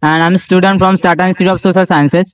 and I'm a student from Tata Institute of Social Sciences.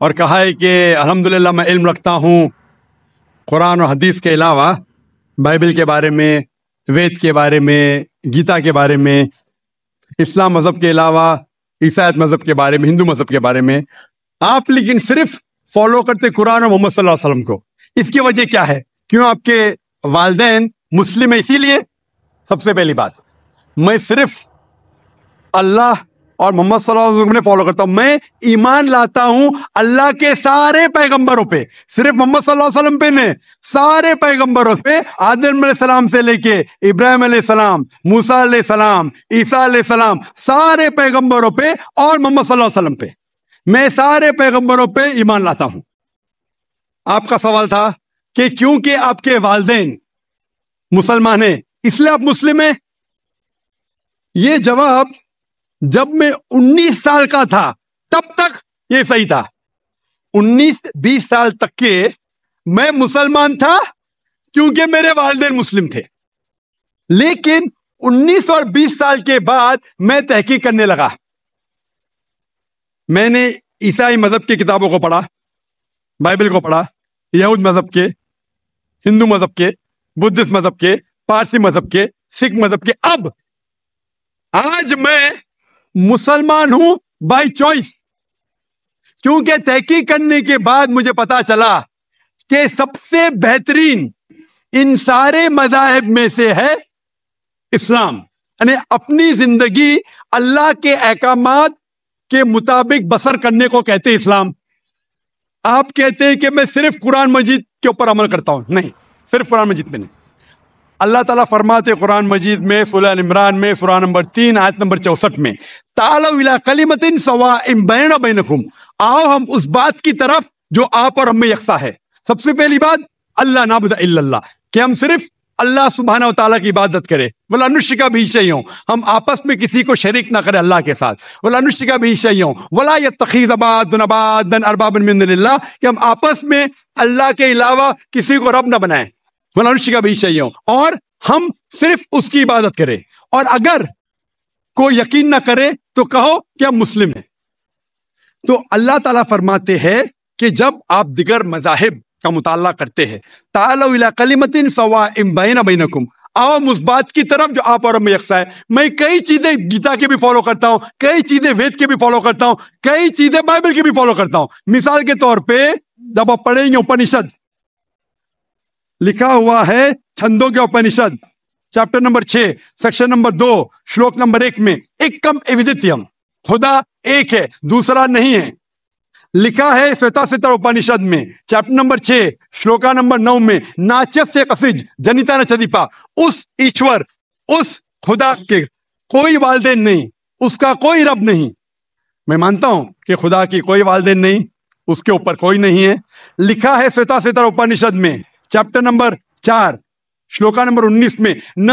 اور کہا ہے کہ الحمدللہ میں علم رکھتا ہوں قرآن اور حدیث کے علاوہ بائبل کے بارے میں، وید کے بارے میں، گیتا کے بارے میں، اسلام مذہب کے علاوہ عیسائیت مذہب کے بارے میں، ہندو مذہب کے بارے میں. آپ لیکن صرف فالو کرتے قرآن اور محمد صلی اللہ علیہ وسلم کو. اس کی وجہ کیا ہے؟ کیوں آپ کے والدین مسلم ہیں؟ اسی لیے سب سے پہلی بات، میں صرف اللہ اور محمد صلی اللہ علیہ وسلم نے فالو کرتا ہوں. میں ایمان لاتا ہوں اللہ کے سارے پیغمبروں پہ، صرف محمد صلی اللہ علیہ وسلم پہ نہیں، سارے پیغمبروں پہ، آدم علیہ السلام سے لے کے ابراہیم علیہ السلام، موسیٰ علیہ السلام، عیسیٰ علیہ السلام، سارے پیغمبروں پہ اور محمد صلی اللہ علیہ وسلم پہ. میں سارے پیغمبروں پہ ایمان لاتا ہوں. آپ کا سوال تھا کہ کیونکہ آپ کے والدین مسلمان ہیں اس لیے آپ مسلم ہیں. یہ جواب جب میں 19 سال کا تھا تب تک یہ صحیح تھا. 19-20 سال تک کے میں مسلمان تھا کیونکہ میرے والدین مسلم تھے. لیکن 19 اور 20 سال کے بعد میں تحقیق کرنے لگا. میں نے عیسائی مذہب کی کتابوں کو پڑھا، بائبل کو پڑھا، یہود مذہب کے، ہندو مذہب کے، بدھسٹ مذہب کے، پارسی مذہب کے، سکھ مذہب کے. اب آج میں مسلمان ہوں بائی چوائس، کیونکہ تحقیق کرنے کے بعد مجھے پتا چلا کہ سب سے بہترین ان سارے مذاہب میں سے ہے اسلام. یعنی اپنی زندگی اللہ کے احکامات کے مطابق بسر کرنے کو کہتے اسلام. آپ کہتے ہیں کہ میں صرف قرآن مجید کے اوپر عمل کرتا ہوں. نہیں، صرف قرآن مجید میں نہیں. اللہ تعالیٰ فرماتے قرآن مجید میں سورہ عمران میں سورہ نمبر 3 آیت نمبر 64 میں، تعالوا الی کلمۃ سواء بیننا بینکم، آؤ ہم اس بات کی طرف جو آپ اور ہم میں یکساں ہے. سب سے پہلی بات اللہ نعبد الا اللہ، کہ ہم صرف اللہ سبحانہ و تعالیٰ کی عبادت کرے. ولا نشرک بہ شیئا، ہم آپس میں کسی کو شریک نہ کرے اللہ کے ساتھ. ولا نشرک بہ شیئا ولا یتخذ بعضنا بعضا اربابا من دون اللہ، کہ ہم آپس میں اللہ کے علاوہ کسی کو رب نہ بنائیں. ولا نشرک بہ شیئا، اور ہم صرف اس کی عبادت کریں. اور اگر کوئی یقین نہ کرے تو کہو کہ ہم مسلم ہیں. تو اللہ تعالیٰ فرماتے ہیں کہ جب آپ دیگر مذاہب کا مطالعہ کرتے ہیں، تعالوا الی کلمۃ سواء بیننا بینکم، آؤ اس بات کی طرف جو آپ اور ہم میں یکساں ہے. میں کئی چیزیں گیتا کے بھی فالو کرتا ہوں، کئی چیزیں وید کے بھی فالو کرتا ہوں، کئی چیزیں بائبل کی بھی فالو کرتا ہوں. مثال کے طور پہ جب آپ پڑھیں گے اپنشد، لکھا ہوا ہے چھندوں کے Upanishad chapter number 6 section number 2 شلوک نمبر 1 میں، ایکم ایودتیم، خدا ایک ہے دوسرا نہیں ہے. لکھا ہے سوتا ستر اپنشد میں چیپٹر نمبر 6 شلوکا نمبر 9 میں، ناچس سے قصج جنیتا نچدیپا، اس ایشور، اس خدا کے کوئی والدین نہیں، اس کا کوئی رب نہیں. میں مانتا ہوں کہ خدا کی کوئی والدین نہیں، اس کے اوپر کوئی نہیں ہے. لکھا ہے سوتا ستر اپنشد میں چیپٹر نمبر 4 شلوکا نمبر 19 میں، نہ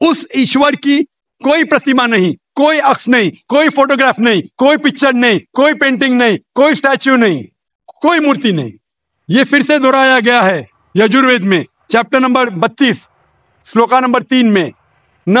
اس ایشور کی کوئی پرتیما نہیں، کوئی عکس نہیں، کوئی فوٹوگراف نہیں، کوئی پکچر نہیں، کوئی پینٹنگ نہیں، کوئی اسٹیچو نہیں، کوئی مورتی نہیں. یہ پھر سے دہرایا گیا ہے یجوروید میں چیپٹر نمبر 32 شلوکا نمبر 3 میں، نہ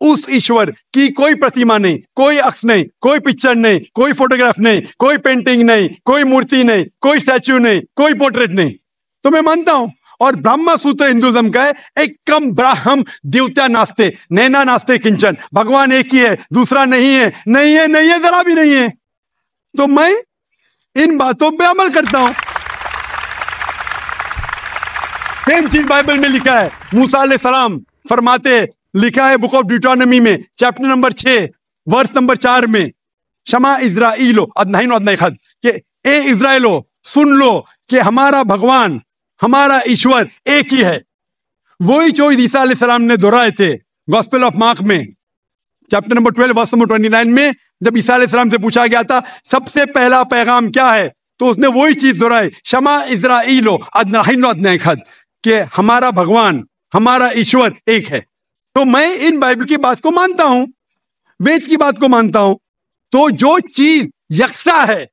اس ایشور کی کوئی پرتیما نہیں، کوئی عکس نہیں، کوئی پکچر نہیں، کوئی فوٹوگراف نہیں، کوئی پینٹنگ نہیں، کوئی مورتی نہیں، کوئی اسٹیچو نہیں، کوئی پورٹریٹ نہیں. تو میں مانتا ہوں. اور برہما سوتر ہندوازم کا ہے، ایک کم براہم دیوتا ناستے نینا ناستے کنچن، بھگوان ایک ہی ہے دوسرا نہیں ہے، نہیں ہے، نہیں ہے، ذرا بھی نہیں ہے. تو میں ان باتوں پہ عمل کرتا ہوں. سیم چیز بائبل میں لکھا ہے. موسیٰ علیہ السلام فرماتے، لکھا ہے بک آف ڈیوٹرانومی میں چیپٹر نمبر 6 ورس نمبر 4 میں، شما اسرائیلو ادنائن ادنائی خد، کہ اے اسرائیلو سن لو کہ ہمارا بھگوان، ہمارا ایشور ایک ہی ہے. وہی جو عیسیٰ علیہ السلام نے دہرائے تھے گاسپل آف مارک میں چیپٹر نمبر 12 ورس نمبر 29 میں، جب عیسیٰ علیہ السلام سے پوچھا گیا تھا سب سے پہلا پیغام کیا ہے، تو اس نے وہی چیز دہرائی، شما اسرائیلو ادنائن ادنائی خد، کہ ہمارا بھگوان، ہمارا ایشور ایک ہے. تو میں ان بائبل کی بات کو مانتا ہوں، وید کی بات کو مانتا ہوں. تو جو چیز یکساں ہے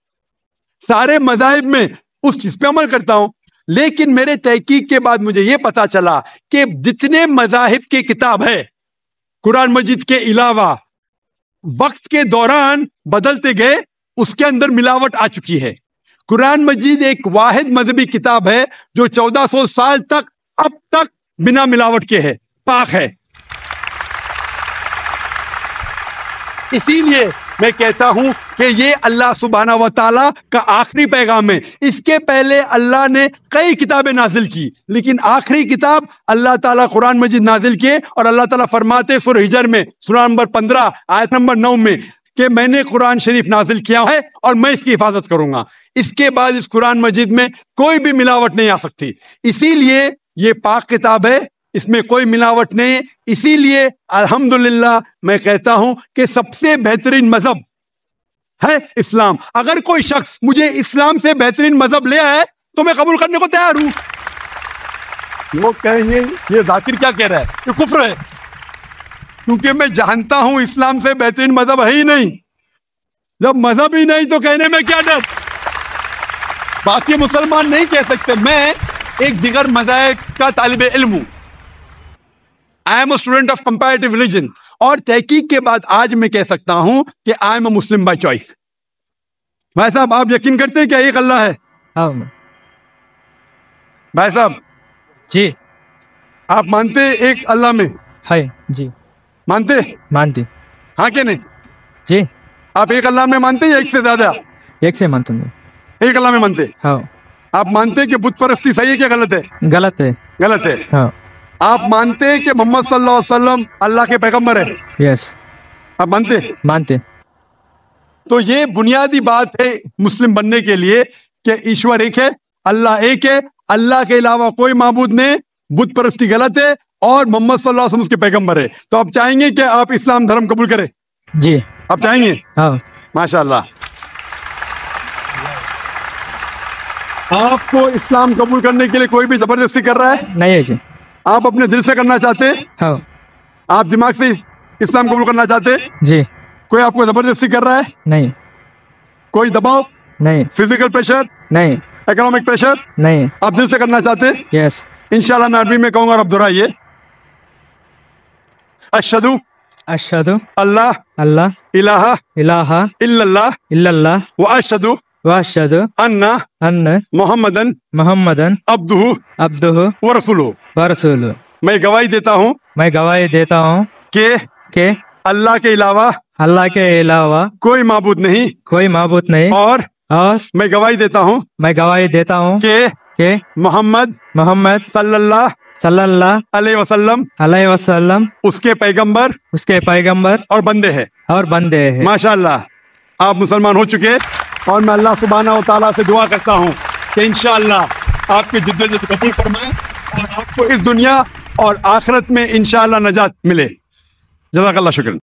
سارے مذاہب میں، اس چیز پہ عمل کرتا ہوں. لیکن میرے تحقیق کے بعد مجھے یہ پتا چلا کہ جتنے مذاہب کی کتاب ہے قرآن مجید کے علاوہ وقت کے دوران بدلتے گئے، اس کے اندر ملاوٹ آ چکی ہے. قرآن مجید ایک واحد مذہبی کتاب ہے جو 1400 سال تک اب تک بنا ملاوٹ کے ہے، پاک ہے. اسی لیے میں کہتا ہوں کہ یہ اللہ سبحانہ و تعالیٰ کا آخری پیغام ہے. اس کے پہلے اللہ نے کئی کتابیں نازل کی، لیکن آخری کتاب اللہ تعالیٰ قرآن مجید نازل کیے. اور اللہ تعالیٰ فرماتے سورہ ہجر میں سورہ نمبر 15 آیت نمبر 9 میں کہ میں نے قرآن شریف نازل کیا ہے اور میں اس کی حفاظت کروں گا. اس کے بعد اس قرآن مجید میں کوئی بھی ملاوٹ نہیں آ سکتی. اسی لیے یہ پاک کتاب ہے، اس میں کوئی ملاوٹ نہیں. اسی لیے الحمدللہ میں کہتا ہوں کہ سب سے بہترین مذہب ہے اسلام. اگر کوئی شخص مجھے اسلام سے بہترین مذہب لے آئے تو میں قبول کرنے کو تیار ہوں. لوگ کہیں گے یہ ذاکر کیا کہہ رہا ہے، یہ کفر ہے، کیونکہ میں جانتا ہوں اسلام سے بہترین مذہب ہے ہی نہیں. جب مذہب ہی نہیں تو کہنے میں کیا ڈر. باقی مسلمان نہیں کہہ سکتے. میں ایک دیگر مذاہب کا طالب علم ہوں. I am a student of comparative religion. اور تحقیق کے بعد آج میں کہہ سکتا ہوں کہ I am a Muslim by choice. بھائی صاحب آپ یقین کرتے ہیں کہ ایک اللہ ہے؟ ہاں بھائی صاحب جی. آپ مانتے ہیں ایک اللہ میں؟ ہے جی. مانتے؟ مانتی. ہاں کہ نہیں؟ جی. آپ ایک اللہ میں مانتے ہیں یا ایک سے زیادہ؟ ایک سے مانتا ہوں. ایک اللہ میں مانتے. ہاں. آپ مانتے کہ بت پرستی صحیح ہے کیا غلط ہے؟ غلط ہے. غلط ہے. ہاں. آپ مانتے ہیں کہ محمد صلی اللہ علیہ وسلم اللہ کے پیغمبر ہے؟ یس. آپ مانتے؟ مانتے. تو یہ بنیادی بات ہے مسلم بننے کے لیے کہ ایشور ایک ہے، اللہ ایک ہے، اللہ کے علاوہ کوئی معبود نہیں، بت پرستی غلط ہے اور محمد صلی اللہ علیہ وسلم اس کے پیغمبر ہے. تو آپ چاہیں گے کہ آپ اسلام دھرم قبول کریں؟ جی. آپ چاہیں گے؟ ہاں. ماشاء اللہ. آپ کو اسلام قبول کرنے کے لیے کوئی بھی زبردستی کر رہا ہے؟ نہیں ہے جی. آپ اپنے دل سے کرنا چاہتے ہیں؟ ہاں. آپ دماغ سے اسلام قبول کرنا چاہتے ہیں؟ جی. کوئی آپ کو زبردستی کر رہا ہے؟ نہیں. کوئی دباؤ؟ نہیں. Physical pressure? نہیں. Economic pressure? نہیں. آپ دل سے کرنا چاہتے ہیں؟ یس. انشاءاللہ میں عربی میں کہوں گا اور آپ دہرائیے. اشہدو اشہدو اللہ اللہ الہ الہ الا اللہ الا اللہ واشہدو واشہد ان ان محمدن محمدن عبدہ عبدہ ورسولہ. ورسولہ. میں گواہی دیتا ہوں میں گواہی دیتا ہوں کہ اللہ کے علاوہ اللہ کے علاوہ کوئی معبود نہیں، کوئی معبود نہیں، اور اور میں گواہی دیتا ہوں میں گواہی دیتا ہوں کہ محمد محمد صلی اللہ صلی اللہ علیہ وسلم علیہ وسلم اس کے پیغمبر اس کے پیغمبر اور بندے ہیں. اور بندے ہیں. ماشاءاللہ آپ مسلمان ہو چکے اور میں اللہ سبحانہ و تعالیٰ سے دعا کرتا ہوں کہ انشاءاللہ آپ کی جدوجہد قبول فرمائے اور آپ کو اس دنیا اور آخرت میں انشاءاللہ نجات ملے. جزاک اللہ، شکر.